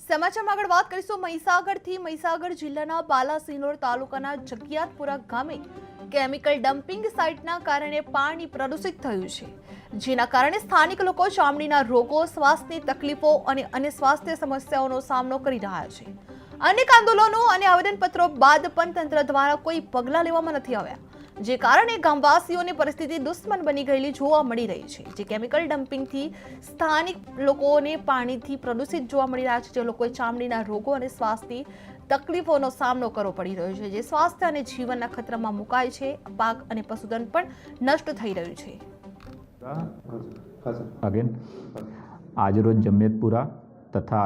સમાચારમાં આગળ વાત કરીશું મહીસાગરથી। મહીસાગર જિલ્લાના બાલાસિનોર તાલુકાના જગિયાતપુરા ગામે કેમિકલ ડમ્પિંગ સાઇટના કારણે પાણી પ્રદૂષિત થયું છે, જેના કારણે સ્થાનિક લોકો ચામડીના રોગો, શ્વાસની તકલીફો અને અન્ય સ્વાસ્થ્ય સમસ્યાઓનો સામનો કરી રહ્યા છે। અનેક આંદોલનો અને આવેદનપત્રો બાદ પણ તંત્ર દ્વારા કોઈ પગલાં લેવામાં નથી આવ્યા, જે કારણે ગામવાસીઓની પરિસ્થિતિ દુશ્મન બની ગયેલી જોવા મળી રહી છે। જે કેમિકલ ડમ્પિંગથી સ્થાનિક લોકોને પાણીથી પ્રદૂષિત જોવા મળી રહ્યા છે, જે લોકોએ ચામડીના રોગો અને શ્વાસની તકલીફોનો સામનો કરવો પડી રહ્યો છે, જે સ્વાસ્થ્ય અને જીવનના ખતરામાં મુકાય છે। પાક અને પશુધન પણ નષ્ટ થઈ રહ્યું છે। આજરોજ જમિયતપુરા તથા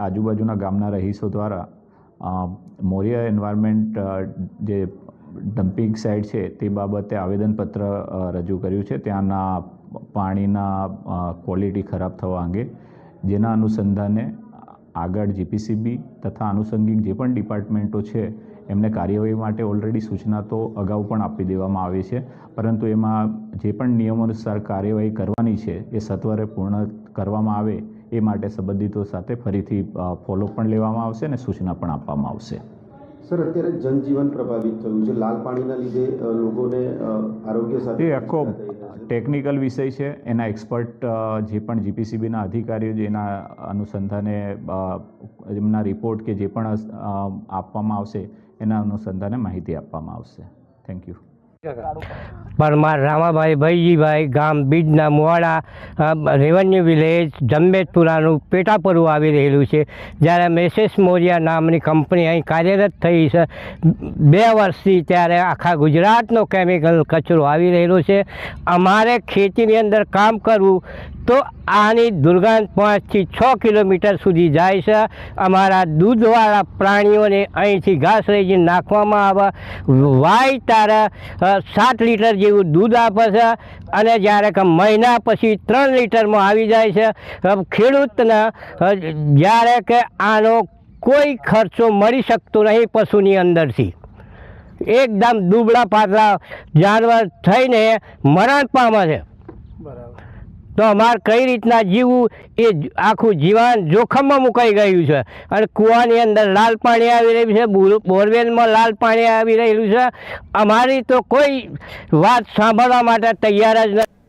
આજુબાજુના ગામના રહીશો દ્વારા મોરિયા એન્વાયરમેન્ટ જે ડમ્પિંગ સાઇટ છે તે બાબતે આવેદનપત્ર રજૂ કર્યું છે, ત્યાંના પાણીના ક્વોલિટી ખરાબ થવા અંગે, જેના અનુસંધાને આગળ જીપીસીબી તથા આનુષંગિક જે પણ ડિપાર્ટમેન્ટો છે એમને કાર્યવાહી માટે ઓલરેડી સૂચના તો અગાઉ પણ આપી દેવામાં આવી છે, પરંતુ એમાં જે પણ નિયમો અનુસાર કાર્યવાહી કરવાની છે એ સત્વરે પૂર્ણ કરવામાં આવે એ માટે સંબંધિતો સાથે ફરીથી ફોલો પણ લેવામાં આવશે અને સૂચના પણ આપવામાં આવશે। સર, અત્યારે જનજીવન પ્રભાવિત થયું છે, લાલ પાણીના લીધે લોકોને આરોગ્ય સાથે એ આખો ટેકનિકલ વિષય છે, એના એક્સપર્ટ જે પણ જીપીસીબીના અધિકારીઓ જેના અનુસંધાને એમના રિપોર્ટ કે જે પણ આપવામાં આવશે એના અનુસંધાને માહિતી આપવામાં આવશે। Thank you. પરમાર રામાભાઈ ભાઈજીભાઈ, ગામ બીડના મોવાડા, રેવન્યુ વિલેજ જમવેદપુરાનું પેટાપરું આવી રહેલું છે। જ્યારે મેસેસ મોરિયા નામની કંપની અહીં કાર્યરત થઈ છે 2 વર્ષથી, ત્યારે આખા ગુજરાતનો કેમિકલ કચરો આવી રહેલો છે। અમારે ખેતીની અંદર કામ કરવું તો આની દુર્ગંધ 5 થી 6 કિલોમીટર સુધી જાય છે। અમારા દૂધવાળા પ્રાણીઓને અહીંથી ઘાસ રેજી નાખવામાં આવે, વાય તારે 7 લીટર જેવું દૂધ આપે છે અને જ્યારે કે મહિના પછી 3 લીટરમાં આવી જાય છે। ખેડૂતને જ્યારે કે આનો કોઈ ખર્ચો મળી શકતો નહીં પશુની અંદરથી, એકદમ દુબળા પાતળા જાનવર થઈને મરણ પામે છે। તો અમારે કઈ રીતના જીવવું એ આખું જીવન જોખમમાં મુકાઈ ગયું છે। અને કૂવાની અંદર લાલ પાણી આવી રહ્યું છે, બોરવેલમાં લાલ પાણી આવી રહેલું છે। અમારી તો કોઈ વાત સાંભળવા માટે તૈયાર જ નથી।